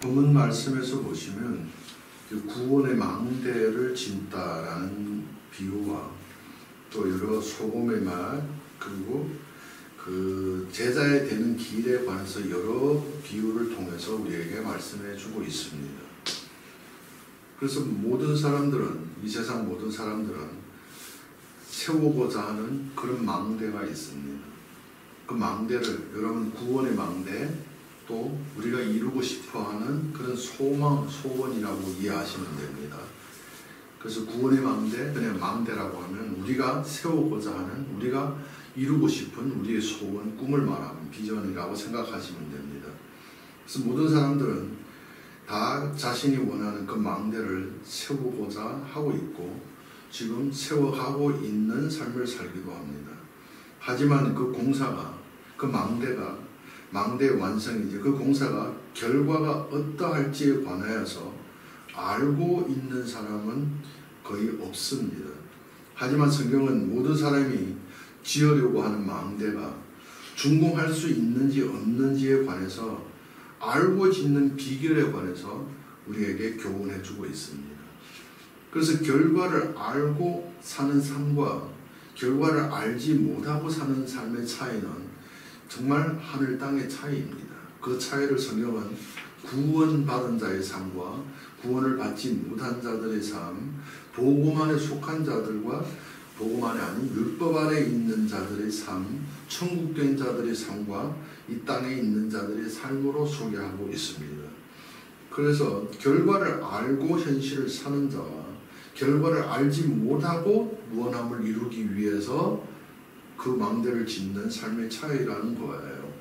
본문 말씀에서 보시면 구원의 망대를 진다라는 비유와 또 여러 소금의 맛 그리고 그 제자에 되는 길에 관해서 여러 비유를 통해서 우리에게 말씀해 주고 있습니다. 그래서 모든 사람들은, 이 세상 모든 사람들은 세우고자 하는 그런 망대가 있습니다. 그 망대를 여러분 구원의 망대 또 우리가 이루고 싶어하는 그런 소망, 소원이라고 이해하시면 됩니다. 그래서 구원의 망대, 그냥 망대라고 하면 우리가 세우고자 하는, 우리가 이루고 싶은 우리의 소원, 꿈을 말하는 비전이라고 생각하시면 됩니다. 그래서 모든 사람들은 다 자신이 원하는 그 망대를 세우고자 하고 있고 지금 세워가고 있는 삶을 살기도 합니다. 하지만 그 공사가, 그 망대가, 망대의 완성이지 그 공사가 결과가 어떠할지에 관하여서 알고 있는 사람은 거의 없습니다. 하지만 성경은 모든 사람이 지으려고 하는 망대가 준공할 수 있는지 없는지에 관해서 알고 짓는 비결에 관해서 우리에게 교훈해 주고 있습니다. 그래서 결과를 알고 사는 삶과 결과를 알지 못하고 사는 삶의 차이는 정말 하늘 땅의 차이입니다. 그 차이를 성경은 구원받은 자의 삶과 구원을 받지 못한 자들의 삶, 복음 안에 속한 자들과 복음 안에 아닌 율법 아래 있는 자들의 삶, 천국된 자들의 삶과 이 땅에 있는 자들의 삶으로 소개하고 있습니다. 그래서 결과를 알고 현실을 사는 자와 결과를 알지 못하고 무언함을 이루기 위해서 그 망대를 짓는 삶의 차이라는 거예요.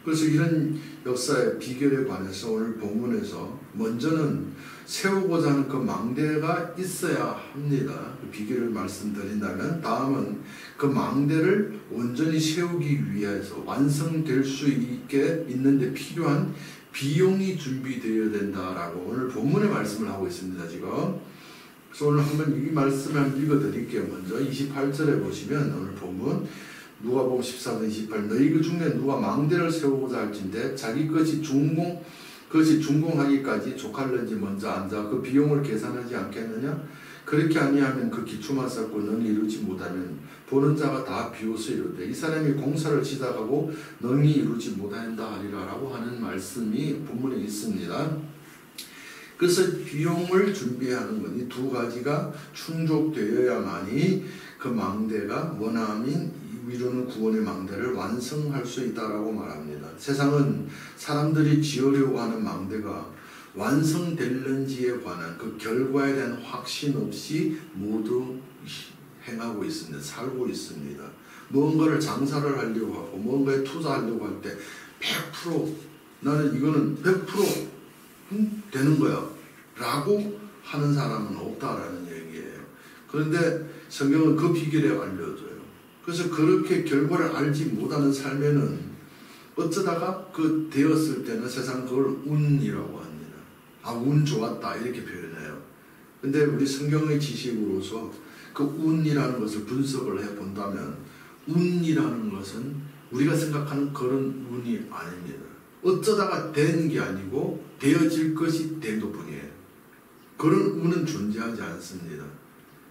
그래서 이런 역사의 비결에 관해서 오늘 본문에서 먼저는 세우고자 하는 그 망대가 있어야 합니다. 그 비결을 말씀드린다면 다음은 그 망대를 온전히 세우기 위해서 완성될 수 있게 있는데 필요한 비용이 준비되어야 된다라고 오늘 본문의 말씀을 하고 있습니다. 지금. 그래서 오늘 한번 이 말씀을 한번 읽어드릴게요. 먼저 28절에 보시면 오늘 본문 누가복음 14장 28 너희 그 중에 누가 망대를 세우고자 할진대 자기 것이 준공하기까지 족할는지 먼저 앉아 그 비용을 계산하지 않겠느냐? 그렇게 아니하면 그 기초만 쌓고 능히 이루지 못하면 보는 자가 다 비웃어 이르되 이 사람이 공사를 시작하고 능히 이루지 못한다 하리라 라고 하는 말씀이 본문에 있습니다. 그래서 비용을 준비하는 건 이 두 가지가 충족되어야만이 그 망대가 원함인 이루는 구원의 망대를 완성할 수 있다라고 말합니다. 세상은 사람들이 지으려고 하는 망대가 완성될는지에 관한 그 결과에 대한 확신 없이 모두 행하고 있습니다. 살고 있습니다. 무언가를 장사를 하려고 하고 무언가에 투자하려고 할 때 100% 나는 이거는 100% 되는 거야 라고 하는 사람은 없다라는 얘기예요. 그런데 성경은 그 비결을 알려줘요. 그래서 그렇게 결과를 알지 못하는 삶에는 어쩌다가 그 되었을 때는 세상 그걸 운이라고 합니다. 아, 운 좋았다 이렇게 표현해요. 근데 우리 성경의 지식으로서 그 운이라는 것을 분석을 해본다면 운이라는 것은 우리가 생각하는 그런 운이 아닙니다. 어쩌다가 된 게 아니고 되어질 것이 된 것뿐이에요. 그런 운은 존재하지 않습니다.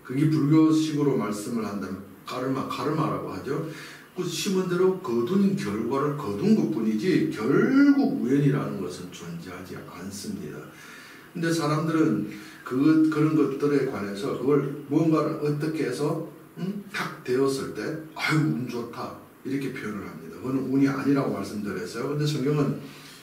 그게 불교식으로 말씀을 한다면 카르마라고 하죠. 그 심은 대로 거둔 결과를 거둔 것뿐이지 결국 우연이라는 것은 존재하지 않습니다. 근데 사람들은 그런 것들에 관해서 그걸 무언가를 어떻게 해서 탁 되었을 때 아유 운 좋다 이렇게 표현을 합니다. 그건 운이 아니라고 말씀드렸어요. 근데 성경은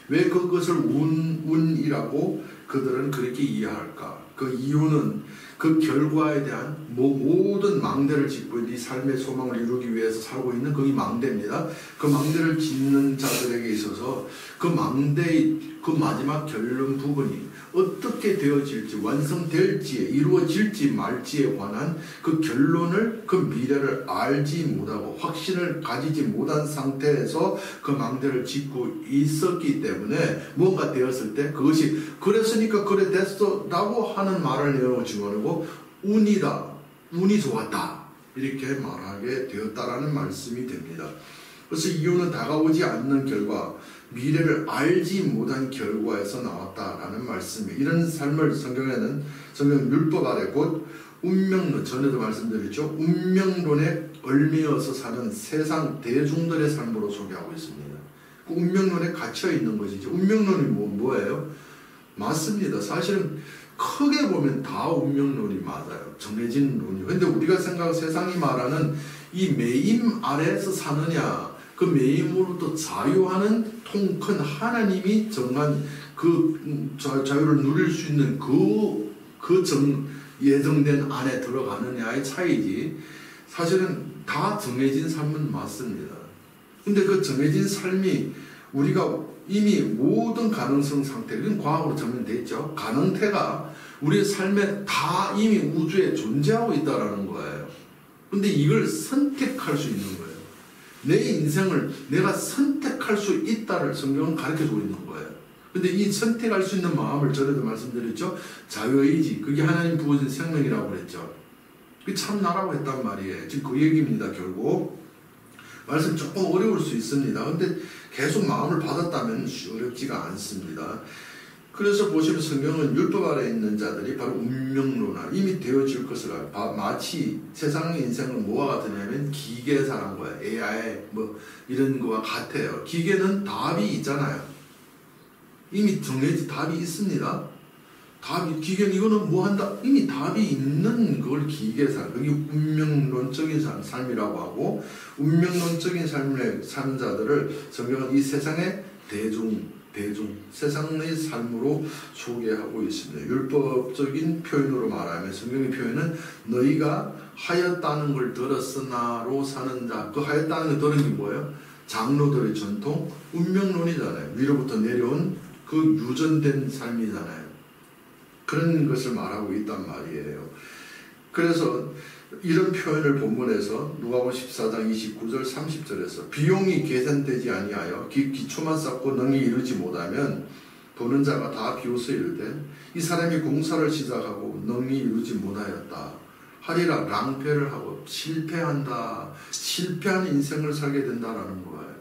왜 그것을 운이라고 그들은 그렇게 이해할까? 그 이유는 그 결과에 대한 모든 망대를 짓고 이 삶의 소망을 이루기 위해서 살고 있는 그게 망대입니다. 그 망대를 짓는 자들에게 있어서 그 망대의 그 마지막 결론 부분이 어떻게 되어질지 완성될지 이루어질지 말지에 관한 그 결론을 그 미래를 알지 못하고 확신을 가지지 못한 상태에서 그 망대를 짓고 있었기 때문에 뭔가 되었을 때 그것이 그랬으니까 그래 됐어 라고 하는 말을 내어 집어넣고 운이다 운이 좋았다 이렇게 말하게 되었다라는 말씀이 됩니다. 그래서 이유는 다가오지 않는 결과 미래를 알지 못한 결과에서 나왔다라는 말씀이에요. 이런 삶을 성경에는 성경 율법 아래 곧 운명론, 전에도 말씀드렸죠. 운명론에 얽매여서 사는 세상 대중들의 삶으로 소개하고 있습니다. 그 운명론에 갇혀 있는 것이죠. 운명론이 뭐예요? 맞습니다. 사실은 크게 보면 다 운명론이 맞아요. 정해진 논이. 근데 우리가 생각하는 세상이 말하는 이 매임 아래에서 사느냐, 그 매임으로부터 자유하는 통 큰 하나님이 정한 그 자유를 누릴 수 있는 예정된 안에 들어가느냐의 차이지, 사실은 다 정해진 삶은 맞습니다. 근데 그 정해진 삶이 우리가 이미 모든 가능성 상태, 이건 과학으로 증명돼 있죠. 가능태가 우리의 삶에 다 이미 우주에 존재하고 있다는 거예요. 근데 이걸 선택할 수 있는 거예요. 내 인생을 내가 선택할 수 있다를 성경은 가르쳐주고 있는 거예요. 근데 이 선택할 수 있는 마음을 전에도 말씀드렸죠. 자유의지, 그게 하나님 부어진 생명이라고 그랬죠. 그게 참나라고 했단 말이에요. 지금 그 얘기입니다. 결국 말씀 조금 어려울 수 있습니다. 근데 계속 마음을 받았다면 어렵지가 않습니다. 그래서 보시면 성경은 율법 아래 있는 자들이 바로 운명론화, 이미 되어질 것을 마치 세상의 인생은 뭐와 같으냐면 기계에 사는 거예요. AI 뭐 이런 거와 같아요. 기계는 답이 있잖아요. 이미 정해진 답이 있습니다. 기계는 이거는 뭐 한다? 이미 답이 있는 걸 기계에 사는, 그게 운명론적인 삶이라고 하고, 운명론적인 삶을 사는 자들을 성경은 이 세상의 대중, 세상의 삶으로 소개하고 있습니다. 율법적인 표현으로 말하면 성경의 표현은 너희가 하였다는 걸 들었으나로 사는 자, 그 하였다는 걸 들은 게 뭐예요? 장로들의 전통, 운명론이잖아요. 위로부터 내려온 그 유전된 삶이잖아요. 그런 것을 말하고 있단 말이에요. 그래서 이런 표현을 본문에서 누가복음 14장 29절 30절에서 비용이 계산되지 아니하여 기초만 쌓고 능히 이루지 못하면 보는 자가 다 비웃어 이르되 이 사람이 공사를 시작하고 능히 이루지 못하였다 하리라. 낭패를 하고 실패한 인생을 살게 된다라는 거예요.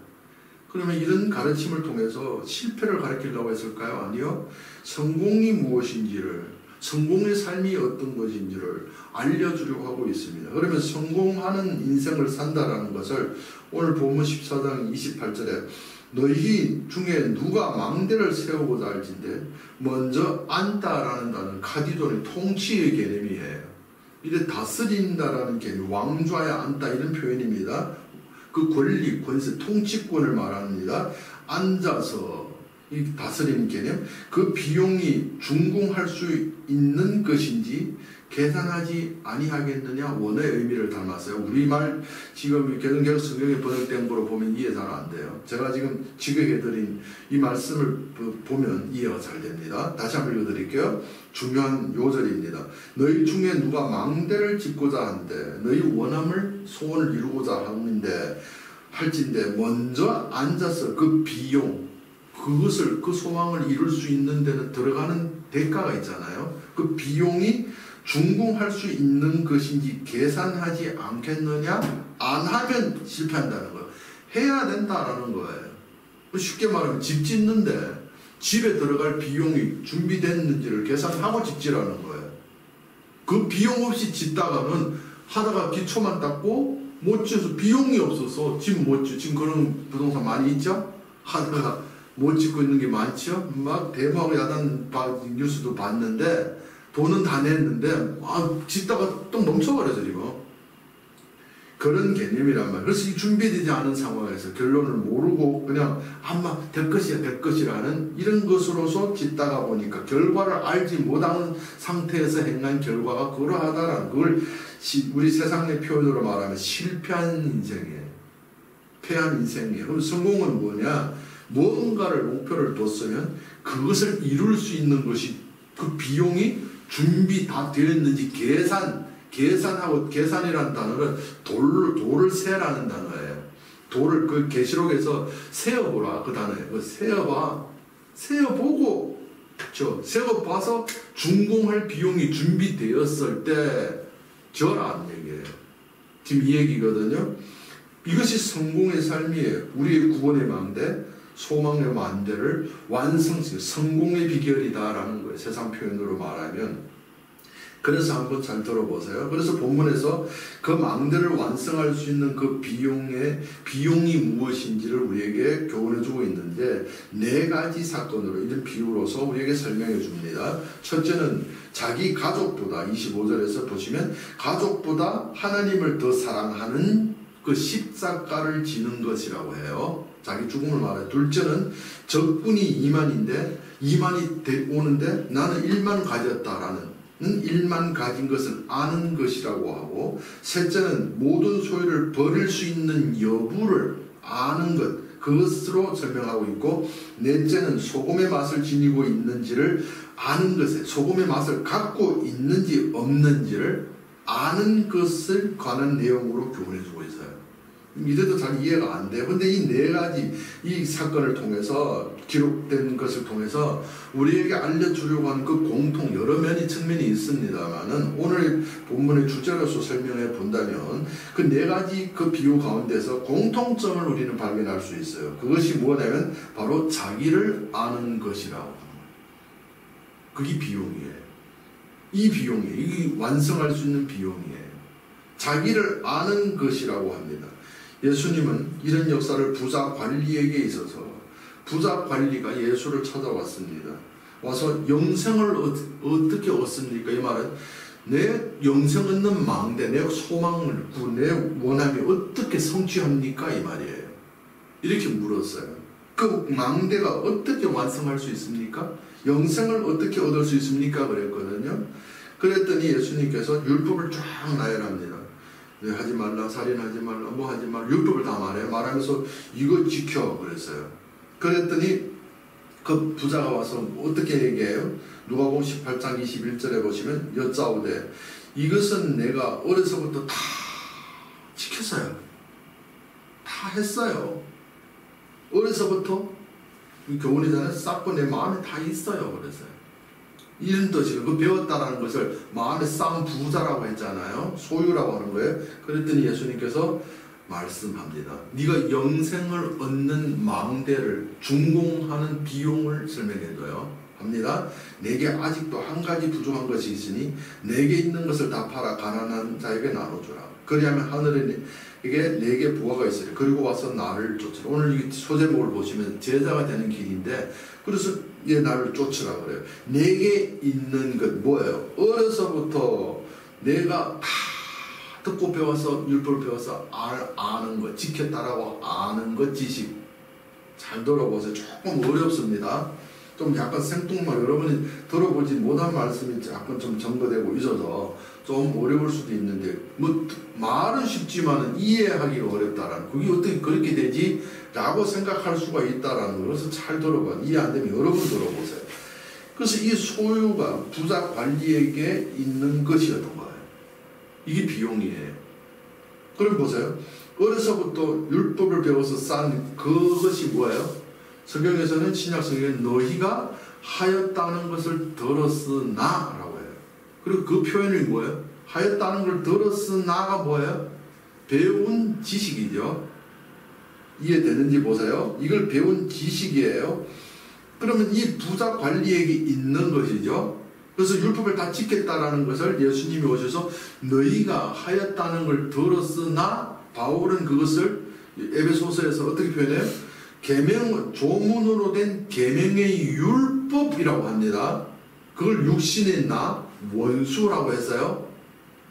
그러면 이런 가르침을 통해서 실패를 가르치려고 했을까요? 아니요. 성공이 무엇인지를, 성공의 삶이 어떤 것인지를 알려주려고 하고 있습니다. 그러면 성공하는 인생을 산다라는 것을 오늘 본문 14장 28절에 너희 중에 누가 망대를 세우고자 할진대 먼저 앉다라는 단어는 카디돈의 통치의 개념이에요. 이제 다스린다라는 개념, 왕좌에 앉다 이런 표현입니다. 그 권리, 권세, 통치권을 말합니다. 앉아서 이 다스리는 개념, 그 비용이 준공할 수 있는 것인지 계산하지 아니하겠느냐 원어의 의미를 담았어요. 우리말 지금 계속 성경에 번역된 거로 보면 이해 잘 안 돼요. 제가 지금 지적해드린 이 말씀을 보면 이해가 잘 됩니다. 다시 한번 읽어드릴게요. 중요한 요절입니다. 너희 중에 누가 망대를 짓고자 한데 너희 원함을 소원을 이루고자 하는데 할진대 먼저 앉아서 그 비용, 그것을 그 소망을 이룰 수 있는 데는 들어가는 대가가 있잖아요. 그 비용이 준공할 수 있는 것인지 계산하지 않겠느냐? 안 하면 실패한다는 거예요. 해야 된다라는 거예요. 쉽게 말하면 집 짓는데 집에 들어갈 비용이 준비됐는지를 계산하고 짓지라는 거예요. 그 비용 없이 짓다가는 하다가 기초만 닦고 못 지어서 비용이 없어서 집 못 지어. 지금 그런 부동산 많이 있죠? 하다가 못 짓고 있는 게 많죠? 막 대마하고 야단 뉴스도 봤는데 돈은 다 냈는데 짓다가 또 멈춰버려서 지금 그런 개념이란 말이에요. 그래서 이 준비되지 않은 상황에서 결론을 모르고 그냥 아마 될 것이라는 이런 것으로서 짓다가 보니까 결과를 알지 못하는 상태에서 행한 결과가 그러하다라는 그걸 우리 세상의 표현으로 말하면 실패한 인생이에요. 패한 인생이에요. 그럼 성공은 뭐냐? 뭔가를 목표를 뒀으면 그것을 이룰 수 있는 것이 그 비용이 준비 다 되었는지 계산하고 계산이라는 단어는 돌을 세라는 단어예요. 돌을 그 계시록에서 세어보라 그 단어예요. 그 세어보고 세어봐서 준공할 비용이 준비되었을 때 저라는 얘기예요. 지금 이 얘기거든요. 이것이 성공의 삶이에요. 우리의 구원의 망대 소망의 망대를 완성시켜 성공의 비결이다라는 거예요. 세상 표현으로 말하면. 그래서 한번 잘 들어보세요. 그래서 본문에서 그 망대를 완성할 수 있는 그 비용이 무엇인지를 우리에게 교훈해주고 있는데 4가지 사건으로 이런 비유로서 우리에게 설명해 줍니다. 첫째는 자기 가족보다 25절에서 보시면 가족보다 하나님을 더 사랑하는 그 십자가를 지는 것이라고 해요. 자기 죽음을 말해요. 둘째는 적군이 2만이 오는데 나는 1만 가졌다라는 1만 가진 것을 아는 것이라고 하고, 셋째는 모든 소유를 버릴 수 있는 여부를 아는 것, 그것으로 설명하고 있고, 넷째는 소금의 맛을 지니고 있는지를 아는 것에 소금의 맛을 갖고 있는지 없는지를 아는 것을 관한 내용으로 교훈해주고 있어요. 이래도 잘 이해가 안 돼요. 근데 이 4가지 이 사건을 통해서 기록된 것을 통해서 우리에게 알려주려고 하는 그 공통 여러 측면이 있습니다만은 오늘 본문의 주제로서 설명해 본다면 그 4가지 그 비유 가운데서 공통점을 우리는 발견할 수 있어요. 그것이 뭐냐면 바로 자기를 아는 것이라고 하는 거예요. 그게 비용이에요. 이 비용이에요. 이게 완성할 수 있는 비용이에요. 자기를 아는 것이라고 합니다. 예수님은 이런 역사를 부자 관리에게 있어서 부자 관리가 예수를 찾아왔습니다. 와서 영생을 어떻게 얻습니까? 이 말은 내 영생 얻는 망대, 내 소망을, 내 원함이 어떻게 성취합니까? 이 말이에요. 이렇게 물었어요. 그 망대가 어떻게 완성할 수 있습니까? 영생을 어떻게 얻을 수 있습니까? 그랬거든요. 그랬더니 예수님께서 율법을 쫙 나열합니다. 하지 말라, 살인하지 말라, 뭐 하지 말라, 율법을 다 말해요. 말하면서 이거 지켜 그랬어요. 그랬더니 그 부자가 와서 어떻게 얘기해요? 누가복음 18장 21절에 보시면 여짜오되 이것은 내가 어려서부터 다 지켰어요. 다 했어요. 어려서부터 교훈이잖아요. 쌓고 내 마음에 다 있어요. 그래서요. 이런 뜻이에요. 그 배웠다라는 것을 마음에 쌓은 부자라고 했잖아요. 소유라고 하는 거예요. 그랬더니 예수님께서 말씀합니다. 네가 영생을 얻는 망대를 준공하는 비용을 설명해줘요. 합니다. 내게 아직도 한 가지 부족한 것이 있으니 내게 있는 것을 다 팔아 가난한 자에게 나눠주라. 그리하면 하늘에 내게 부하가 있으리. 그리고 와서 나를 쫓으라. 오늘 이 소제목을 보시면 제자가 되는 길인데 그래서 나를 쫓으라 그래요. 내게 있는 것 뭐예요? 어려서부터 내가 다 듣고 배워서 율법을 배워서 아는 것, 지켰다라고 아는 것, 지식. 잘 들어보세요. 조금 어렵습니다. 좀 약간 생뚱맞 여러분이 들어보지 못한 말씀이 약간 좀 점거되고 있어서 좀 어려울 수도 있는데 뭐 말은 쉽지만 이해하기가 어렵다라는 그게 어떻게 그렇게 되지? 라고 생각할 수가 있다라는 거. 그래서 잘 들어봐. 이해 안 되면 여러분 들어보세요. 그래서 이 소유가 부자 관리에게 있는 것이었던 거예요. 이게 비용이에요. 그럼 보세요. 어려서부터 율법을 배워서 쌓은 그것이 뭐예요? 성경에서는 신약 성경에 너희가 하였다는 것을 들었으나 라고 해요. 그리고 그 표현이 뭐예요? 하였다는 걸 들었으나가 뭐예요? 배운 지식이죠. 이해되는지 보세요. 이걸 배운 지식이에요. 그러면 이 부자 관리에게 있는 것이죠. 그래서 율법을 다 지켰다라는 것을 예수님이 오셔서 너희가 하였다는 걸 들었으나 바울은 그것을 에베소서에서 어떻게 표현해요? 계명, 조문으로 된 계명의 율법이라고 합니다. 그걸 육신의 나, 원수라고 했어요.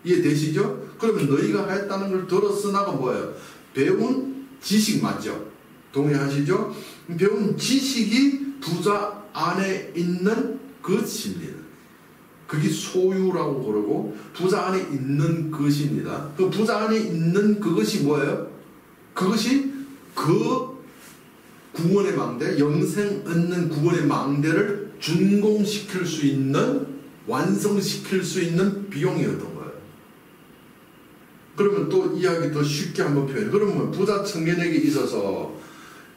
이해되시죠? 그러면 너희가 하였다는 걸 들었으나가 뭐예요? 배운 지식 맞죠? 동의하시죠? 배운 지식이 부자 안에 있는 것입니다. 그게 소유라고 그러고 부자 안에 있는 것입니다. 그 부자 안에 있는 그것이 뭐예요? 그것이 그 구원의 망대, 영생 얻는 구원의 망대를 준공시킬 수 있는, 완성시킬 수 있는 비용이었던 거예요. 그러면 또 이야기 더 쉽게 한번 표현해. 그러면 부자 청년에게 있어서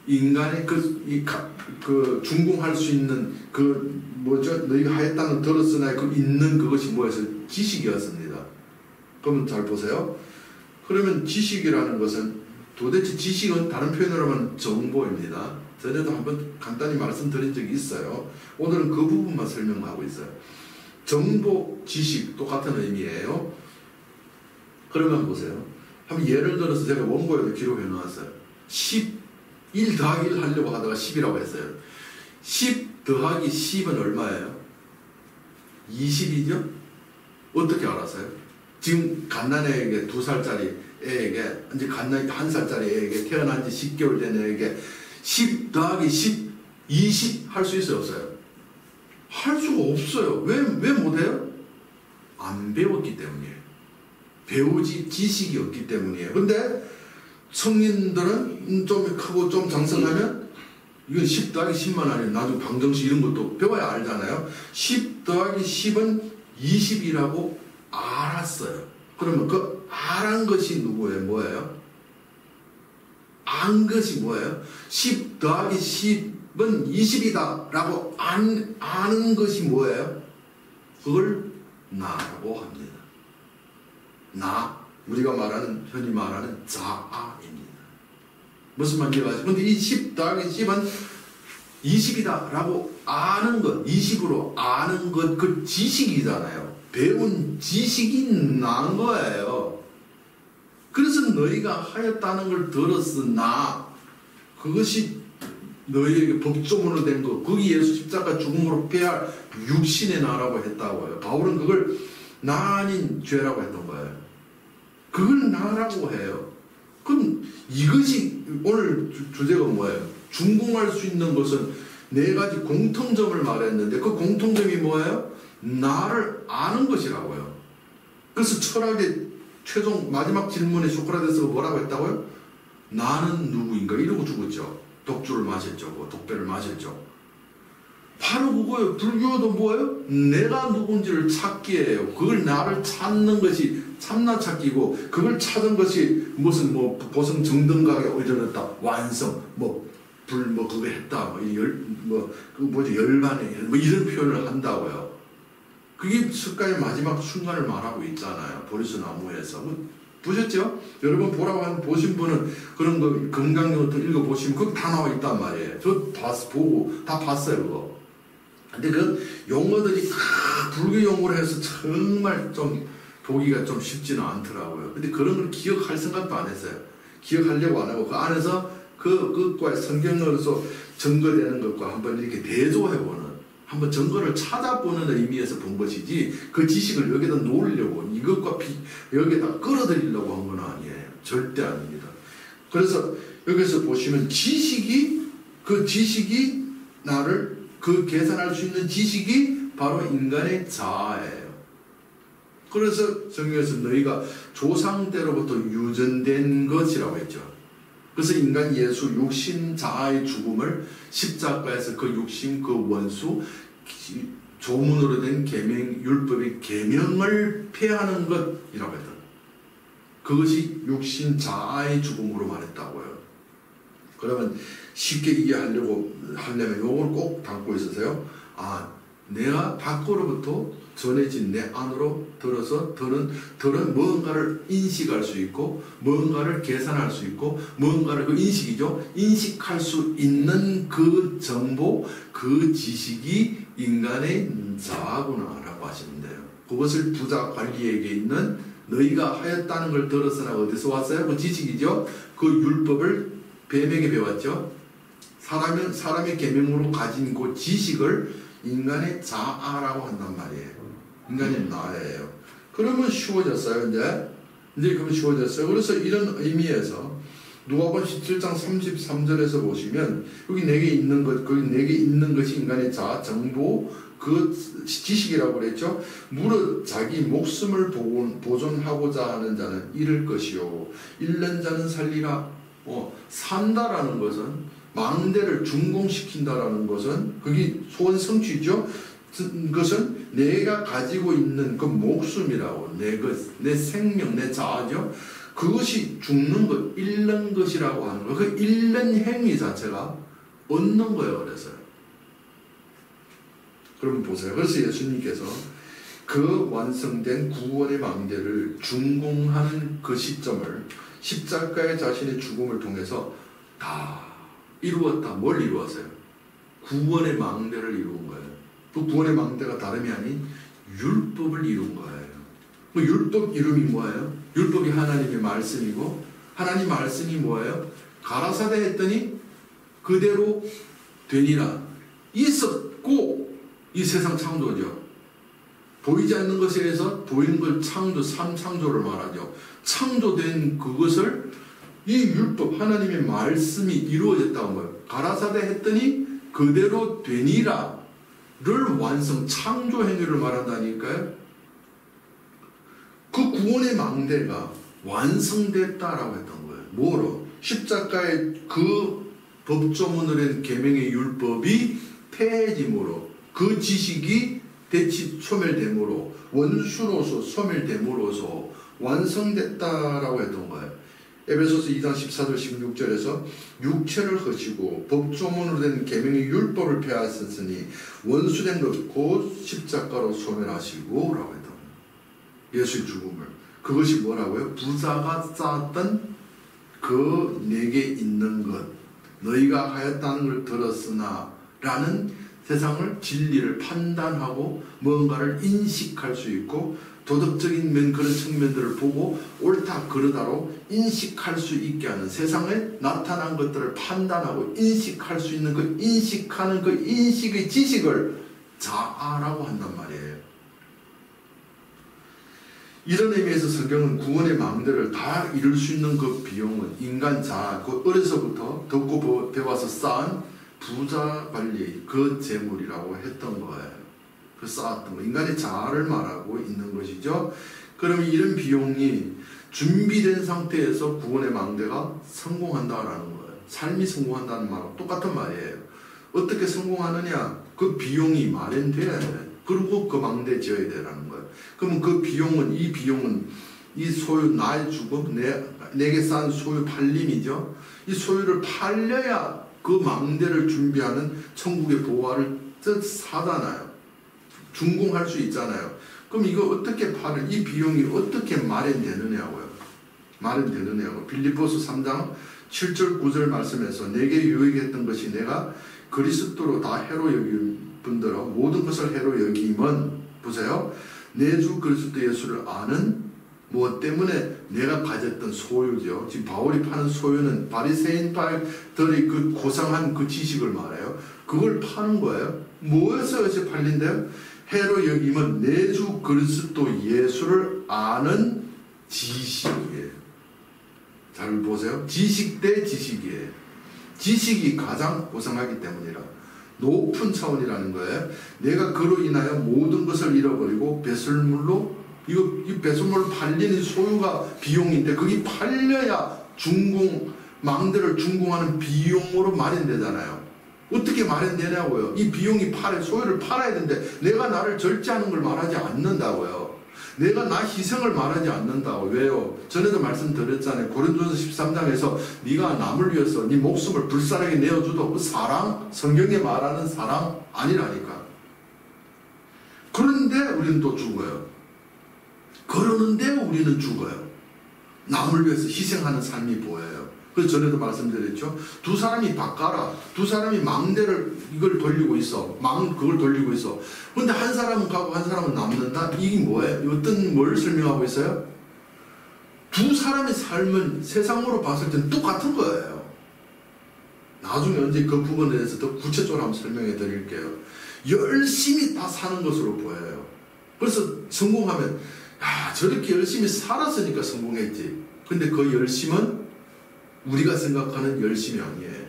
인간의 그 준공할 수 있는 그 뭐죠? 너희가 하였다는 들었으나 그 있는 그것이 뭐였어요? 지식이었습니다. 그러면 잘 보세요. 그러면 지식이라는 것은 도대체 지식은 다른 표현으로 하면 정보입니다. 전에도 한번 간단히 말씀드린 적이 있어요. 오늘은 그 부분만 설명하고 있어요. 정보, 지식 똑같은 의미예요. 그러면 보세요. 한번 예를 들어서 제가 원고에도 기록해 놓았어요. 1 더하기 1 하려고 하다가 10이라고 했어요. 10 더하기 10은 얼마예요? 20이죠? 어떻게 알았어요? 지금 갓난애에게 2살짜리 애에게, 이제 갓난 1살짜리 애에게 태어난 지 10개월 된 애에게 10 더하기 10, 20 할 수 있어요? 없어요? 할 수가 없어요. 왜 못해요? 안 배웠기 때문이에요. 배우지 지식이 없기 때문이에요. 근데 성인들은 좀 크고 좀 장성하면 이건 10 더하기 10만 아니면 나중에 방정식 이런 것도 배워야 알잖아요. 10 더하기 10은 20이라고 알았어요. 그러면 그 알은 것이 누구예요? 뭐예요? 안 것이 뭐예요? 10 더하기 10은 20이다 라고 아는 것이 뭐예요? 그걸 나라고 합니다. 우리가 흔히 말하는 자아입니다. 무슨 말인지 아시죠? 근데 이 10 더하기 10은 20이다 라고 아는 것, 20으로 아는 것, 그 지식이잖아요. 배운 지식이 난 거예요. 그래서 너희가 하였다는 걸 들었으나 그것이 너희에게 법조문으로 된 것, 거기 예수 십자가 죽음으로 폐할 육신의 나라고 했다고요. 바울은 그걸 나 아닌 죄라고 했던 거예요. 그걸 나라고 해요. 그럼 이것이 오늘 주제가 뭐예요? 준공할 수 있는 것은 4가지 공통점을 말했는데 그 공통점이 뭐예요? 나를 아는 것이라고요. 그래서 철학의 최종 마지막 질문에 소크라테스가 뭐라고 했다고요? 나는 누구인가? 이러고 죽었죠. 독주를 마셨죠. 독배를 마셨죠. 바로 그거예요. 불교도 뭐예요? 내가 누군지를 찾기예요. 그걸 나를 찾는 것이 참나 찾기고, 그걸 찾은 것이 무슨 보성 정등각에 이르렀다, 완성, 그거 했다, 열반에 이런 표현을 한다고요. 그게 석가의 마지막 순간을 말하고 있잖아요. 보리수나무에서. 보셨죠? 여러분 보신 분은 그런 거 건강용어들 읽어보시면 그거 다 나와 있단 말이에요. 저 보고 다 봤어요, 그거. 근데 그 용어들이 불교 용어로 해서 정말 좀 보기가 좀 쉽지는 않더라고요. 근데 그런 걸 기억할 생각도 안 했어요. 기억하려고 안 하고 그 안에서 그것과 성경으로서 증거되는 것과 한번 이렇게 대조해보는, 한번 증거를 찾아보는 의미에서 본 것이지 그 지식을 여기다 놓으려고 이것과 여기다 끌어들이려고 한 건 아니에요. 절대 아닙니다. 그래서 여기서 보시면 지식이 나를 계산할 수 있는 지식이 바로 인간의 자아예요. 그래서 성경에서 너희가 조상때로부터 유전된 것이라고 했죠. 그래서 인간 예수 육신 자아의 죽음을 십자가에서 그 육신 그 원수 조문으로 된 계명 율법의 계명을 폐하는 것이라고 했다. 그것이 육신 자아의 죽음으로 말했다고요. 그러면 쉽게 이해하려면 요걸 꼭 담고 있으세요. 내가 밖으로부터 전해진 내 안으로 들어서 들은 무언가를 인식할 수 있고 무언가를 계산할 수 있고 무언가를 그 인식이죠. 인식할 수 있는 그 정보, 그 지식이 인간의 자아구나라고 하시면 돼요. 그것을 부자 관리에게 있는 너희가 하였다는 걸 들었으나 어디서 왔어요? 그 지식이죠. 그 율법을 뱀에게 배웠죠. 사람의 계명으로 가진 그 지식을 인간의 자아라고 한단 말이에요. 인간의 나예요. 그러면 쉬워졌어요. 이제 그러면 쉬워졌어요. 그래서 이런 의미에서 누가복음 17장 33절에서 보시면 여기 내게 있는 것, 거기 내게 있는 것이 인간의 자아, 정보, 그 지식이라고 그랬죠. 무릇 자기 목숨을 보존하고자 하는 자는 잃을 것이요 잃는 자는 살리라. 산다라는 것은 망대를 준공시킨다라는 것은 그게 소원 성취죠. 그것은 내가 가지고 있는 그 목숨이라고, 내 생명, 내 자아죠. 그것이 죽는 것, 잃는 것이라고 하는 거. 그 잃는 행위 자체가 얻는 거예요. 그래서요. 그럼 보세요. 그래서 예수님께서 그 완성된 구원의 망대를 준공하는 그 시점을 십자가의 자신의 죽음을 통해서 다 이루었다. 뭘 이루었어요? 구원의 망대를 이룬 거예요. 그 구원의 망대가 다름이 아닌 율법을 이룬 거예요. 그 율법 이름이 뭐예요? 율법이 하나님의 말씀이고 하나님 말씀이 뭐예요? 가라사대 했더니 그대로 되니라. 있었고 이 세상 창조죠. 보이지 않는 것에 의해서 보이는 걸 창조, 삼창조를 말하죠. 창조된 그것을 이 율법 하나님의 말씀이 이루어졌다고 거예요. 가라사대 했더니 그대로 되니라를 완성, 창조 행위를 말한다니까요. 그 구원의 망대가 완성됐다라고 했던 거예요. 뭐로? 십자가의 그 법조문을 한 계명의 율법이 폐해짐으로, 그 지식이 대치 소멸됨으로, 원수로서 소멸됨으로써 완성됐다라고 했던 거예요. 에베소서 2장 14절 16절에서 육체를 허시고 법조문으로 된 계명의 율법을 폐하셨으니 원수된 것 곧 십자가로 소멸하시고 라고 했던 거예요. 예수의 죽음을. 그것이 뭐라고요? 부자가 쌓았던 그 내게 있는 것, 너희가 하였다는 걸 들었으나 라는 세상을 진리를 판단하고 뭔가를 인식할 수 있고 도덕적인 그런 측면들을 보고 옳다 그르다로 인식할 수 있게 하는, 세상에 나타난 것들을 판단하고 인식할 수 있는 그 인식하는 그 인식의 지식을 자아라고 한단 말이에요. 이런 의미에서 성경은 구원의 망대를 다 이룰 수 있는 그 비용은 인간 자아, 그 어려서부터 듣고 배워서 쌓은 부자 관리 그 재물이라고 했던 거예요. 그 쌓았던 거, 인간의 자아를 말하고 있는 것이죠. 그러면 이런 비용이 준비된 상태에서 구원의 망대가 성공한다라는 거예요. 삶이 성공한다는 말하고 똑같은 말이에요. 어떻게 성공하느냐? 그 비용이 마련돼야 돼. 그리고 그 망대 지어야 되라는 거예요. 그러면 그 비용은, 이 소유, 나의 죽음, 내게 쌓은 소유 팔림이죠. 이 소유를 팔려야 그 망대를 준비하는 천국의 보화를 사잖아요. 준공할 수 있잖아요. 그럼 이거 어떻게 팔을, 이 비용이 어떻게 마련되느냐고요. 빌립보서 3장 7절 9절 말씀에서 내게 유익했던 것이 내가 그리스도로 다 해로 여긴 분들은 모든 것을 해로 여김은, 보세요. 내 주 그리스도 예수를 아는 무엇 때문에 내가 가졌던 소유죠. 지금 바울이 파는 소유는 바리새인들의 그 고상한 그 지식을 말해요. 그걸 파는 거예요. 무엇에서 팔린대요? 해로 여김은 내 주 그리스도 예수를 아는 지식이에요. 잘 보세요. 지식 대 지식이에요. 지식이 가장 고상하기 때문이라. 높은 차원이라는 거예요. 내가 그로 인하여 모든 것을 잃어버리고 배설물로, 이 배설물로 팔리는 소유가 비용인데 그게 팔려야 망대를 준공하는 비용으로 마련되잖아요. 어떻게 마련되냐고요. 이 비용이 소유를 팔아야 되는데 내가 나를 절제하는 걸 말하지 않는다고요. 내가 나 희생을 말하지 않는다고. 왜요? 전에도 말씀드렸잖아요. 고린도전서 13장에서 네가 남을 위해서 네 목숨을 불쌍하게 내어줘도 그 사랑, 성경에 말하는 사랑 아니라니까. 그런데 우리는 또 죽어요. 그러는데 우리는 죽어요. 남을 위해서 희생하는 삶이 보여요. 그래서 전에도 말씀드렸죠. 두 사람이 바꿔라. 두 사람이 망대를 이걸 돌리고 있어. 그걸 돌리고 있어. 근데 한 사람은 가고 한 사람은 남는다? 이게 뭐예요? 뭘 설명하고 있어요? 두 사람의 삶은 세상으로 봤을 때는 똑같은 거예요. 나중에 언제 그 부분에 대해서 더 구체적으로 한번 설명해 드릴게요. 열심히 다 사는 것으로 보여요. 그래서 성공하면 저렇게 열심히 살았으니까 성공했지. 근데 그 열심은 우리가 생각하는 열심이 아니에요.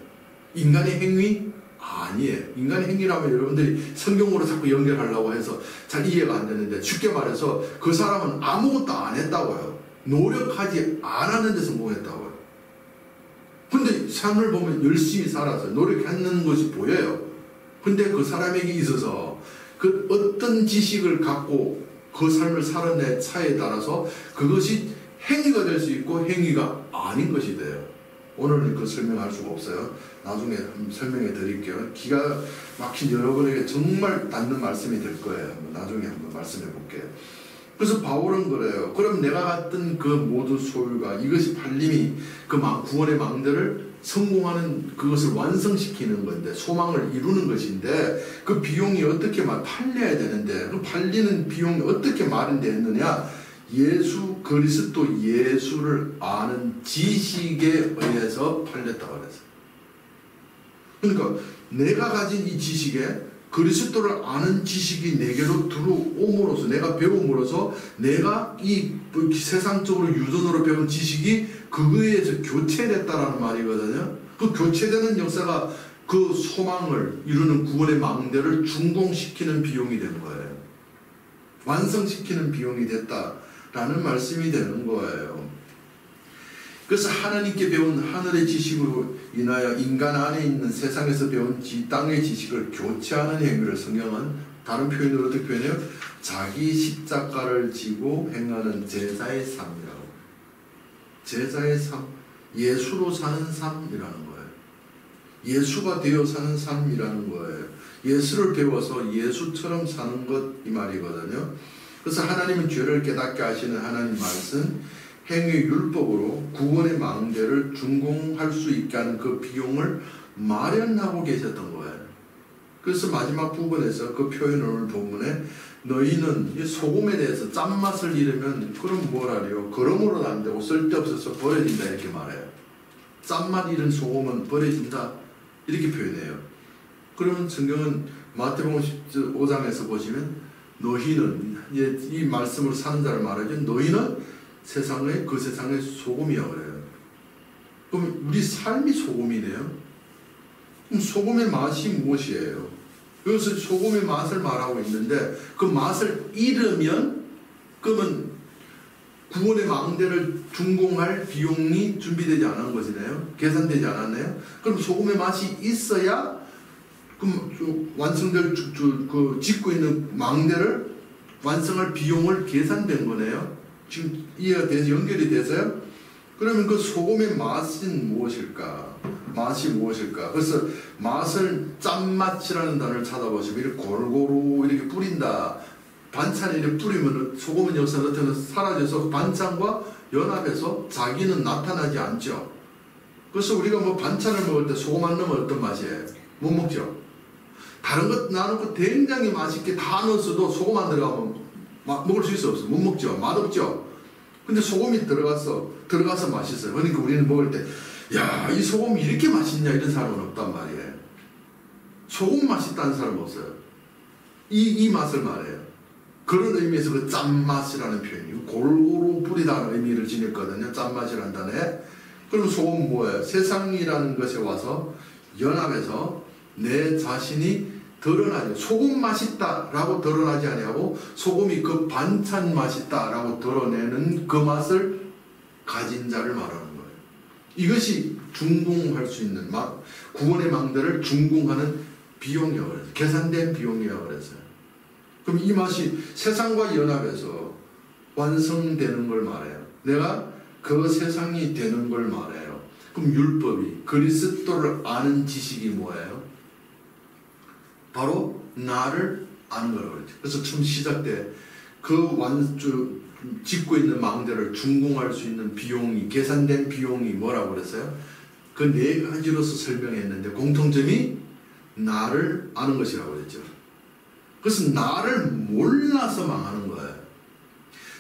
인간의 행위? 아니에요. 인간의 행위라면 여러분들이 성경으로 자꾸 연결하려고 해서 잘 이해가 안 되는데, 쉽게 말해서 그 사람은 아무것도 안 했다고요. 노력하지 않았는데 성공했다고요. 근데 삶을 보면 열심히 살았어요. 노력했는 것이 보여요. 근데 그 사람에게 있어서 그 어떤 지식을 갖고 그 삶을 살아낸 차에 따라서 그것이 행위가 될 수 있고 행위가 아닌 것이 돼요. 오늘은 그 설명할 수가 없어요. 나중에 설명해 드릴게요. 기가 막힌 여러분에게 정말 닿는 말씀이 될 거예요. 나중에 한번 말씀해 볼게요. 그래서 바울은 그래요. 그럼 내가 갖던 그 모든 소유가, 이것이 팔림이 그 구원의 망대를 성공하는 그것을 완성시키는 건데 소망을 이루는 것인데 그 비용이 어떻게 팔려야 되는데 그 팔리는 비용이 어떻게 마련되었느냐 예수 그리스도 예수를 아는 지식에 의해서 팔렸다고 그랬어요. 그러니까 내가 가진 이 지식에 그리스도를 아는 지식이 내게로 들어옴으로써 내가 배움으로써 내가 이 세상적으로 유전으로 배운 지식이 그거에 의해서 교체됐다라는 말이거든요. 그 교체되는 역사가 그 소망을 이루는 구원의 망대를 준공시키는 비용이 된 거예요. 완성시키는 비용이 됐다라는 말씀이 되는 거예요. 그래서 하나님께 배운 하늘의 지식으로 인하여 인간 안에 있는 세상에서 배운 땅의 지식을 교체하는 행위를 성경은 다른 표현으로 어떻게 표현해요? 자기 십자가를 지고 행하는 제자의 삶이라고. 제자의 삶, 예수로 사는 삶이라는 거예요. 예수가 되어 사는 삶이라는 거예요. 예수를 배워서 예수처럼 사는 것 이 말이거든요. 그래서 하나님은 죄를 깨닫게 하시는 하나님 말씀 행위 율법으로 구원의 망대를 준공할 수 있게 하는 그 비용을 마련하고 계셨던 거예요. 그래서 마지막 부분에서 그 표현을 오늘 본문에 너희는 이 소금에 대해서 짠맛을 잃으면 그럼 뭐라래요? 그러므로는 안 되고 쓸데없어서 버려진다 이렇게 말해요. 짠맛 잃은 소금은 버려진다 이렇게 표현해요. 그러면 성경은 마태복음 15장에서 보시면 너희는 이 말씀으로 사는 자를 말하죠. 너희는 세상의 그 세상의 소금이야 그래요. 그럼 우리 삶이 소금이네요. 그럼 소금의 맛이 무엇이에요? 여기서 소금의 맛을 말하고 있는데 그 맛을 잃으면 그러면 구원의 망대를 준공할 비용이 준비되지 않은 것이네요. 계산되지 않았네요. 그럼 소금의 맛이 있어야 그럼 완성될 그 짓고 있는 망대를 완성할 비용을 계산된 거네요. 지금 이해가 돼서 연결이 돼서요. 그러면 그 소금의 맛은 무엇일까? 맛이 무엇일까? 그래서 맛을 짠맛이라는 단어를 찾아보시면 이렇게 골고루 이렇게 뿌린다. 반찬에 이렇게 뿌리면 소금은 역사는 어떻게 사라져서 반찬과 연합해서 자기는 나타나지 않죠. 그래서 우리가 뭐 반찬을 먹을 때 소금 안 넣으면 어떤 맛이에요? 못 먹죠. 다른 것 나는 굉장히 맛있게 다 넣었어도 소금 안 들어가면 먹을 수 있어 없어? 못 먹죠. 맛없죠. 근데 소금이 들어가서 맛있어요. 그러니까 우리는 먹을 때 야, 이 소금이 이렇게 맛있냐 이런 사람은 없단 말이에요. 소금 맛있다는 사람은 없어요. 이 맛을 말해요. 그런 의미에서 그 짠맛이라는 표현이 골고루 뿌리다는 의미를 지녔거든요. 짠맛이라는 단어에. 그럼 소금은 뭐예요? 세상이라는 것에 와서 연합해서 내 자신이 드러나죠. 소금 맛있다라고 드러나지 아니하고 소금이 그 반찬 맛있다라고 드러내는 그 맛을 가진 자를 말하는 거예요. 이것이 준공할 수 있는 구원의 망대를 준공하는 비용이라고 그랬어요. 계산된 비용이라고 그랬어요. 그럼 이 맛이 세상과 연합해서 완성되는 걸 말해요. 내가 그 세상이 되는 걸 말해요. 그럼 율법이 그리스도를 아는 지식이 뭐예요? 바로 나를 아는 거라고 그랬죠. 그래서 처음 시작 때 그 짓고 있는 망대를 준공할 수 있는 비용이 계산된 비용이 뭐라고 그랬어요? 그 네 가지로서 설명했는데 공통점이 나를 아는 것이라고 그랬죠. 그래서 나를 몰라서 망하는 거예요.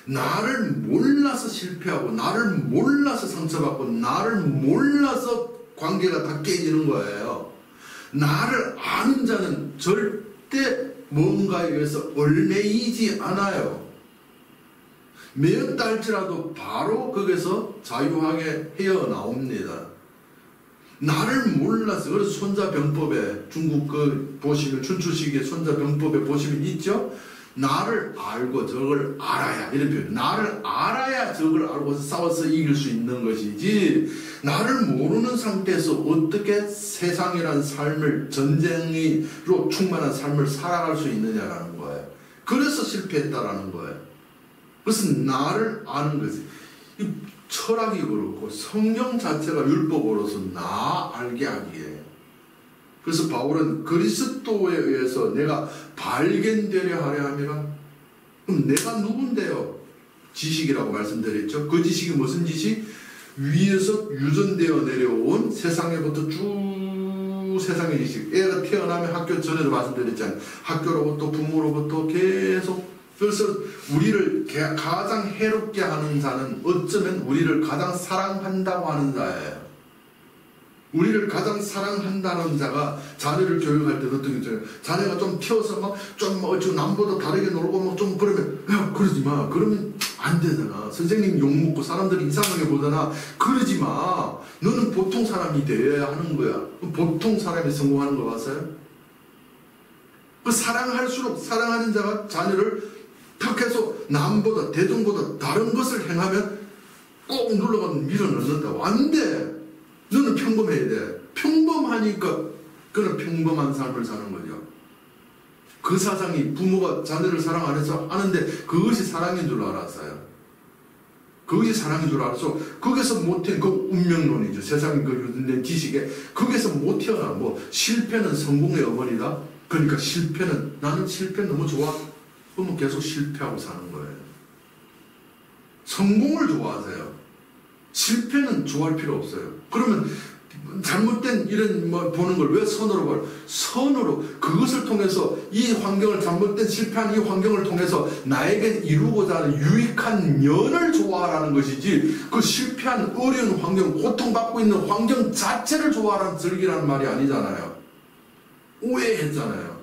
나를 몰라서 실패하고 나를 몰라서 상처받고 나를 몰라서 관계가 다 깨지는 거예요. 나를 아는 자는 절대 뭔가에 의해서 얽매이지 않아요. 매였다 할지라도 바로 거기서 자유하게 헤어나옵니다. 나를 몰라서 그래서 손자병법에 중국 보시면 춘추시기의 손자병법에 보시면 있죠. 나를 알고 저걸 알아야 이런 표현. 나를 알아야 저걸 알고서 싸워서 이길 수 있는 것이지 나를 모르는 상태에서 어떻게 세상이라는 삶을 전쟁으로 충만한 삶을 살아갈 수 있느냐라는 거예요. 그래서 실패했다라는 거예요. 그래서 나를 아는 것이 철학이 그렇고 성경 자체가 율법으로서 나 알게 하기에 그래서 바울은 그리스도에 의해서 내가 발견되려 하려 함이라. 그럼 내가 누군데요? 지식이라고 말씀드렸죠. 그 지식이 무슨 지식? 위에서 유전되어 내려온 세상에부터 쭉 세상의 지식. 애가 태어나면 학교 전에도 말씀드렸잖아요. 학교로부터 부모로부터 계속. 그래서 우리를 가장 해롭게 하는 자는 어쩌면 우리를 가장 사랑한다고 하는 자예요. 우리를 가장 사랑한다는 자가 자녀를 교육할 때 어떤 게 있잖아요. 자녀가 좀 튀어서 좀 남보다 다르게 놀고 좀 그러면 야 그러지 마. 그러면 안 되잖아. 선생님 욕먹고 사람들이 이상하게 보잖아. 그러지 마. 너는 보통 사람이 되어야 하는 거야. 보통 사람이 성공하는 거 봤어요? 그 사랑할수록 사랑하는 자가 자녀를 탁 해서 남보다 대중보다 다른 것을 행하면 꼭 눌러가서 밀어넣는다고. 안 돼. 너는 평범해야 돼. 평범하니까 그는 평범한 삶을 사는 거죠. 그 사상이 부모가 자녀를 사랑 안 해서 하는데 그것이 사랑인 줄 알았어요. 그것이 사랑인 줄 알아서 거기서 못해 그 운명론이죠. 세상의 그 유전된 지식에 거기서 못 태어나. 뭐 실패는 성공의 어머니다. 그러니까 실패는 나는 실패 너무 좋아. 그러면 계속 실패하고 사는 거예요. 성공을 좋아하세요. 실패는 좋아할 필요 없어요. 그러면 잘못된 이런 보는 걸 왜 선으로 봐요? 선으로 그것을 통해서 이 환경을 잘못된 실패한 이 환경을 통해서 나에게 이루고자 하는 유익한 면을 좋아하라는 것이지 그 실패한 어려운 환경, 고통받고 있는 환경 자체를 좋아하라는 즐기라는 말이 아니잖아요. 오해했잖아요.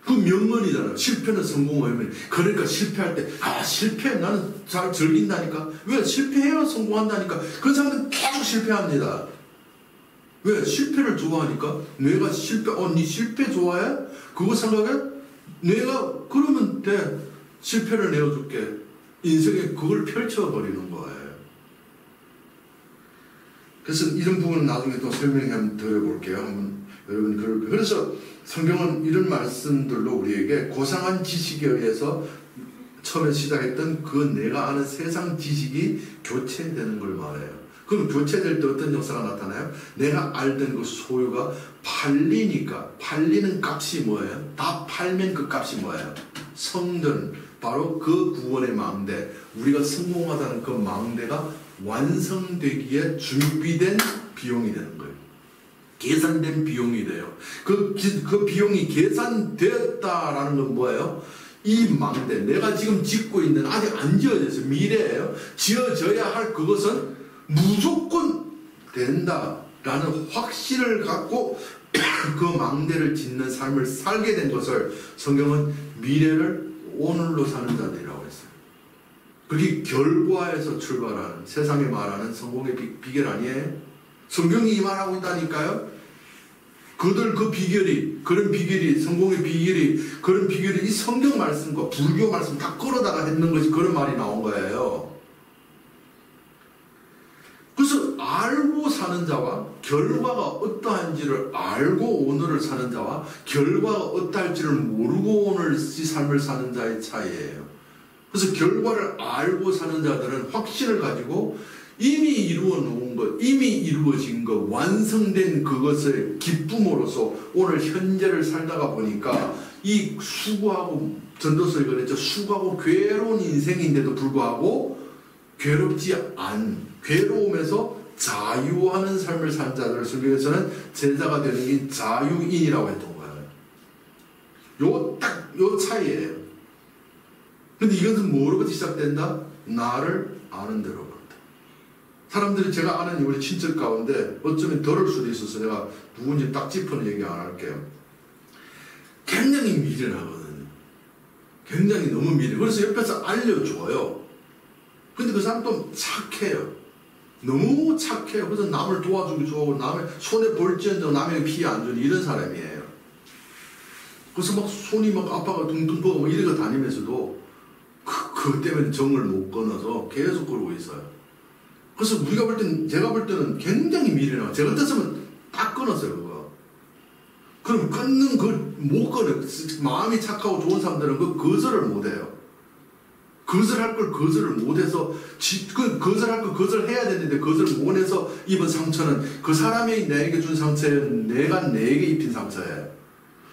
그 명언이잖아요. 실패는 성공의 어머니. 그러니까 실패할 때 실패 나는 잘 즐긴다니까. 왜? 실패해야 성공한다니까. 그 사람은 계속 실패합니다. 왜? 실패를 좋아하니까. 뇌가 네 실패 좋아해? 그거 생각해? 뇌가 그러면 돼. 실패를 내어줄게. 인생에 그걸 펼쳐버리는 거예요. 그래서 이런 부분은 나중에 또 설명해 한번 드려볼게요. 여러분, 그래서 성경은 이런 말씀들로 우리에게 고상한 지식에 의해서 처음에 시작했던 그 내가 아는 세상 지식이 교체되는 걸 말해요. 그럼 교체될 때 어떤 역사가 나타나요? 내가 알던 그 소유가 팔리니까. 팔리는 값이 뭐예요? 다 팔면 그 값이 뭐예요? 성전, 바로 그 구원의 망대. 우리가 성공하다는 그 망대가 완성되기에 준비된 비용이 되는 거예요. 계산된 비용이 돼요. 그 비용이 계산되었다라는 건 뭐예요? 이 망대, 내가 지금 짓고 있는 아직 안 지어졌어요. 미래예요. 지어져야 할 그것은 무조건 된다라는 확신을 갖고 그 망대를 짓는 삶을 살게 된 것을 성경은 미래를 오늘로 사는 자들이라고 했어요. 그게 결과에서 출발하는 세상에 말하는 성공의 비결 아니에요? 성경이 이 말하고 있다니까요. 그들 그 비결이, 그런 비결이, 성공의 비결이, 그런 비결이 이 성경 말씀과 불교 말씀 다 끌어다가 했는 것이 그런 말이 나온 거예요. 그래서 알고 사는 자와 결과가 어떠한지를 알고 오늘을 사는 자와 결과가 어떠할지를 모르고 오늘 이 삶을 사는 자의 차이예요. 그래서 결과를 알고 사는 자들은 확신을 가지고 이미 이루어 놓은 것, 이미 이루어진 것, 완성된 그것을 기쁨으로써 오늘 현재를 살다가 보니까 이 수고하고, 전도서에 그랬죠. 수고하고 괴로운 인생인데도 불구하고 괴로움에서 자유하는 삶을 산 자들을 성경에서는 제자가 되는 게 자유인이라고 했던 거예요. 요 차이예요. 근데 이것은 뭐로부터 시작된다? 나를 아는 대로 간다. 사람들이 제가 아는 우리 친척 가운데 어쩌면 덜을 수도 있어서 내가 누군지 딱 짚어는 얘기 안 할게요. 굉장히 미련하거든요. 굉장히 너무 미련. 그래서 옆에서 알려줘요. 근데 그 사람 또 착해요. 너무 착해요. 그래서 남을 도와주기 좋아하고 남의 손에 볼지언정 남에게 피해 안 주는 이런 사람이에요. 그래서 막 손이 막 아파가 둥둥 뻗고 막 이러고 다니면서도 그것 때문에 정을 못 끊어서 계속 그러고 있어요. 그래서 우리가 볼 때는, 제가 볼 때는 굉장히 미련하고, 제가 같았으면 딱 끊었어요, 그거. 그럼 못 끊어요. 마음이 착하고 좋은 사람들은 그 거절을 못 해요. 거절할 걸 거절을 못 해서, 거절할 걸 거절해야 되는데, 거절을 못 해서 입은 상처는 그 사람이 내게 준 상처예요. 내가 내게 입힌 상처예요.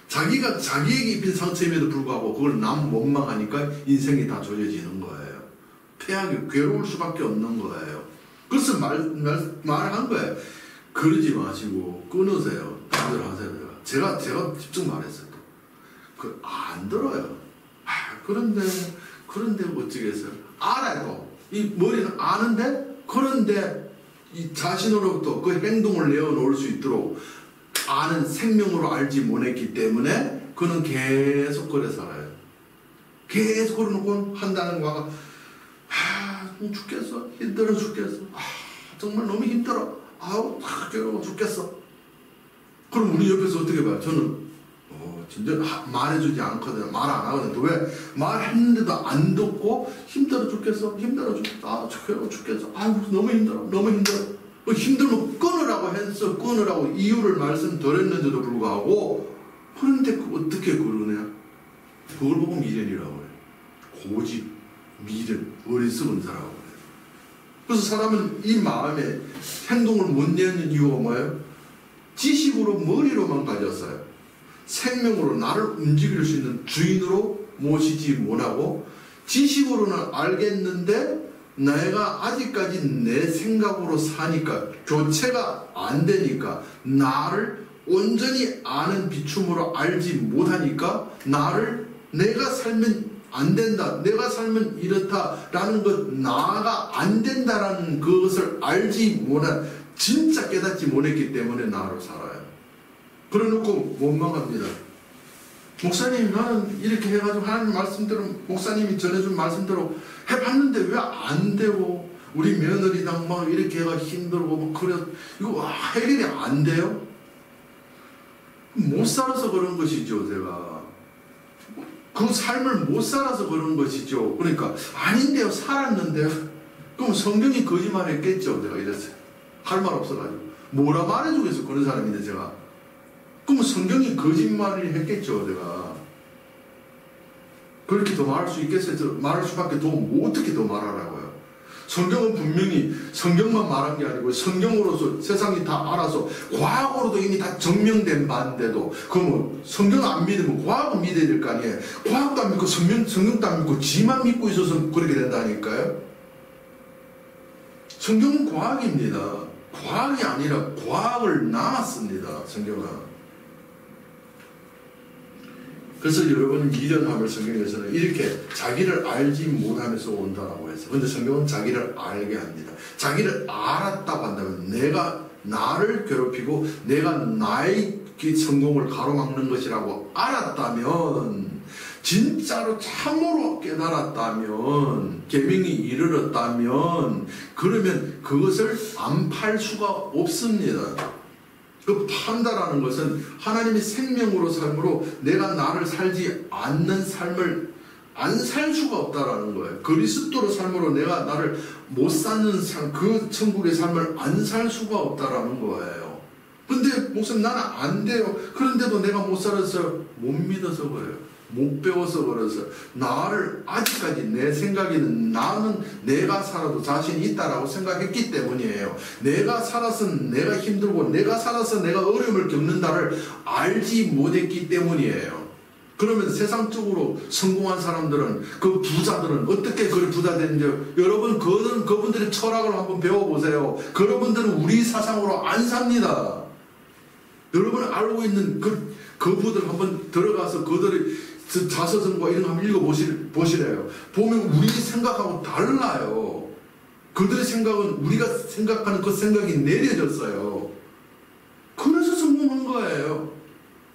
자기가 자기에게 입힌 상처임에도 불구하고 그걸 남 원망하니까 인생이 다 조여지는 거예요. 패하게 괴로울 수밖에 없는 거예요. 그래서 말한 거예요. 그러지 마시고 끊으세요. 다들 하세요. 제가 집중 말했어요. 안 들어요. 그런데 어찌겠어요. 알아요. 이 머리는 아는데, 그런데 이 자신으로부터 그 행동을 내어놓을 수 있도록 아는 생명으로 알지 못했기 때문에 그는 계속 그래 살아요. 계속 그러놓고 한다는 거가 죽겠어. 힘들어 죽겠어. 정말 너무 힘들어. 괴로워 죽겠어. 그럼 우리 옆에서 어떻게 봐요? 저는 진짜 말해주지 않거든요. 말 안 하거든요. 왜? 말했는데도 안 듣고 힘들어 죽겠어. 힘들어 죽겠어. 괴로워 죽겠어. 너무 힘들어. 너무 힘들어. 힘들면 끊으라고 해서 끊으라고 이유를 말씀드렸는데도 불구하고 그런데 어떻게 그러냐? 그걸 보고 미련이라고 해요. 고집, 미련, 어리석은 사람이라고 해요. 그래서 사람은 이 마음에 행동을 못 내는 이유가 뭐예요? 지식으로 머리로만 가졌어요. 생명으로 나를 움직일 수 있는 주인으로 모시지 못하고 지식으로는 알겠는데 내가 아직까지 내 생각으로 사니까 교체가 안 되니까 나를 온전히 아는 비춤으로 알지 못하니까 내가 살면 안 된다. 내가 살면 이렇다라는 것 나가 안 된다라는 그것을 알지 못한 진짜 깨닫지 못했기 때문에 나로 살아요. 그래놓고 원망합니다. 목사님 나는 이렇게 해가지고 하나님 말씀대로 목사님이 전해준 말씀대로 해봤는데 왜 안 되고 우리 며느리당 막 이렇게 해가 힘들고 막 그래 이거 해결이 안 돼요? 못 살아서 그런 것이죠. 제가 그 삶을 못 살아서 그런 것이죠. 그러니까 아닌데요. 살았는데요. 그럼 성경이 거짓말했겠죠. 내가 이랬어요. 할 말 없어가지고 뭐라 말해주겠어. 그런 사람인데 제가 그럼 성경이 거짓말을 했겠죠. 내가 그렇게 더 말할 수 있겠어요? 말할 수밖에 더 어떻게 더 말하라고요? 성경은 분명히 성경만 말한 게 아니고 성경으로서 세상이 다 알아서 과학으로도 이미 다 증명된 바인데도 그러면 성경 안 믿으면 과학은 믿어야 될 거 아니에요? 과학도 안 믿고 성경도 안 믿고 지만 믿고 있어서 그렇게 된다니까요? 성경은 과학입니다. 과학이 아니라 과학을 남았습니다. 성경은. 그래서 여러분 미련함을 성경에서는 이렇게 자기를 알지 못하면서 온다라고 했어요. 그런데 성경은 자기를 알게 합니다. 자기를 알았다고 한다면 내가 나를 괴롭히고 내가 나의 성공을 가로막는 것이라고 알았다면 진짜로 참으로 깨달았다면 계명이 이르렀다면 그러면 그것을 안 팔 수가 없습니다. 그 판다라는 것은 하나님의 생명으로 삶으로 내가 나를 살지 않는 삶을 안 살 수가 없다라는 거예요. 그리스도로 삶으로 내가 나를 못 사는 삶, 그 천국의 삶을 안 살 수가 없다라는 거예요. 근데 목사님 나는 안 돼요. 그런데도 내가 못 살아서 못 믿어서 그래요. 못 배워서 그래서 나를 아직까지 내 생각에는 나는 내가 살아도 자신이 있다라고 생각했기 때문이에요. 내가 살아서 내가 힘들고 내가 살아서 내가 어려움을 겪는다를 알지 못했기 때문이에요. 그러면 세상적으로 성공한 사람들은 그 부자들은 어떻게 그 부자 되는지 여러분 그분들의 철학을 한번 배워보세요. 그분들은 우리 사상으로 안 삽니다. 여러분 알고 있는 그분들 한번 들어가서 그들의 자서전과 이런 거 한번 읽어보시래요. 보면 우리 생각하고 달라요. 그들의 생각은 우리가 생각하는 그 생각이 내려졌어요. 그래서 성공한 거예요.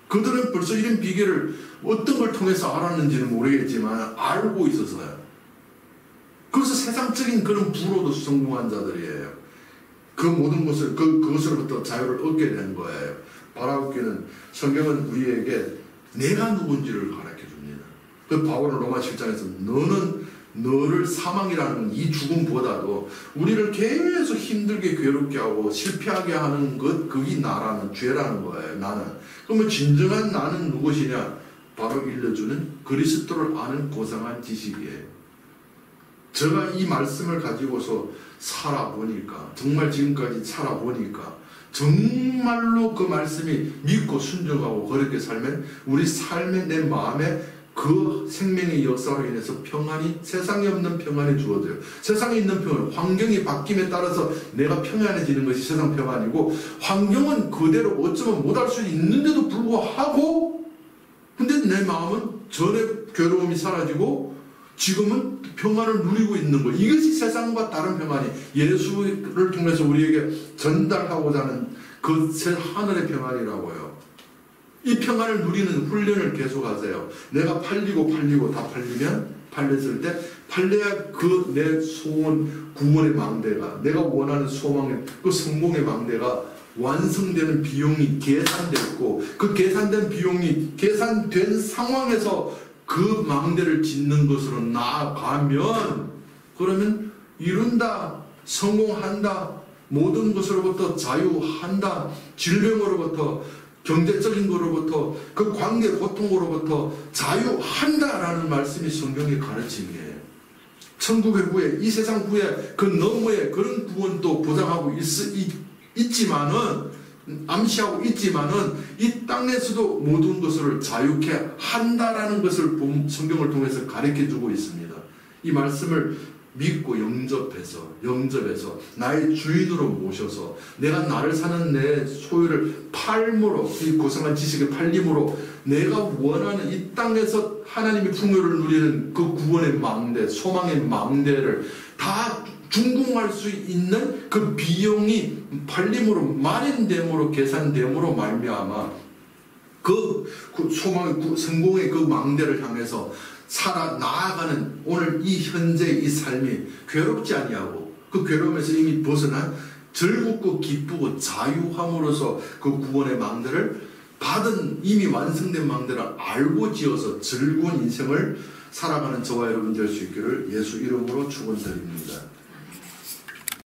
그들은 벌써 이런 비결을 어떤 걸 통해서 알았는지는 모르겠지만 알고 있었어요. 그래서 세상적인 그런 부로도 성공한 자들이에요. 그 모든 것을 그것으로부터 자유를 얻게 된 거예요. 바라옵기는 성경은 우리에게 내가 누군지를 가르쳐 줍니다. 그 바울은 로마 7장에서 너를 사망이라는 이 죽음보다도 우리를 계속 힘들게 괴롭게 하고 실패하게 하는 것 그게 나라는 죄라는 거예요. 나는. 그러면 진정한 나는 누구시냐? 바로 일러주는 그리스도를 아는 고상한 지식이에요. 제가 이 말씀을 가지고서 살아보니까 정말 지금까지 살아보니까 정말로 그 말씀이 믿고 순종하고 그렇게 살면 우리 삶의 내 마음에 그 생명의 역사로 인해서 평안이, 세상에 없는 평안이 주어져요. 세상에 있는 평안, 환경이 바뀜에 따라서 내가 평안해지는 것이 세상 평안이고, 환경은 그대로 어쩌면 못할 수 있는데도 불구하고, 근데 내 마음은 전에 괴로움이 사라지고 지금은 평안을 누리고 있는 것. 이것이 세상과 다른 평안이 예수를 통해서 우리에게 전달하고자 하는 그 하늘의 평안이라고요. 이 평안을 누리는 훈련을 계속하세요. 내가 팔리고 다 팔렸을 때 팔려야 그 내 소원, 구원의 망대가, 내가 원하는 소망의 그 성공의 망대가 완성되는 비용이 계산됐고, 그 계산된 비용이 계산된 상황에서 그 망대를 짓는 것으로 나아가면, 그러면 이룬다, 성공한다, 모든 것으로부터 자유한다, 질병으로부터, 경제적인 것으로부터, 그 관계 고통으로부터 자유한다라는 말씀이 성경의 가르침이에요. 천국의 후에, 이 세상 후에 그 너머에 그런 구원도 보장하고 있지만은, 암시하고 있지만은 이 땅에서도 모든 것을 자유케 한다라는 것을 성경을 통해서 가르쳐주고 있습니다. 이 말씀을 믿고 영접해서 나의 주인으로 모셔서 내가 나를 사는 내 소유를 팔므로, 이 고상한 지식의 팔림으로 내가 원하는 이 땅에서 하나님의 풍요를 누리는 그 구원의 망대, 소망의 망대를 다 준공할 수 있는 그 비용이 팔림으로, 마련됨으로, 계산됨으로 말미암아 그 소망의, 성공의 그 망대를 향해서 나아가는 오늘 이 현재의 이 삶이 괴롭지 아니하고, 그 괴로움에서 이미 벗어난 즐겁고 기쁘고 자유함으로써 그 구원의 망대를 받은, 이미 완성된 망대를 알고 지어서 즐거운 인생을 살아가는 저와 여러분 될 수 있기를 예수 이름으로 축원드립니다.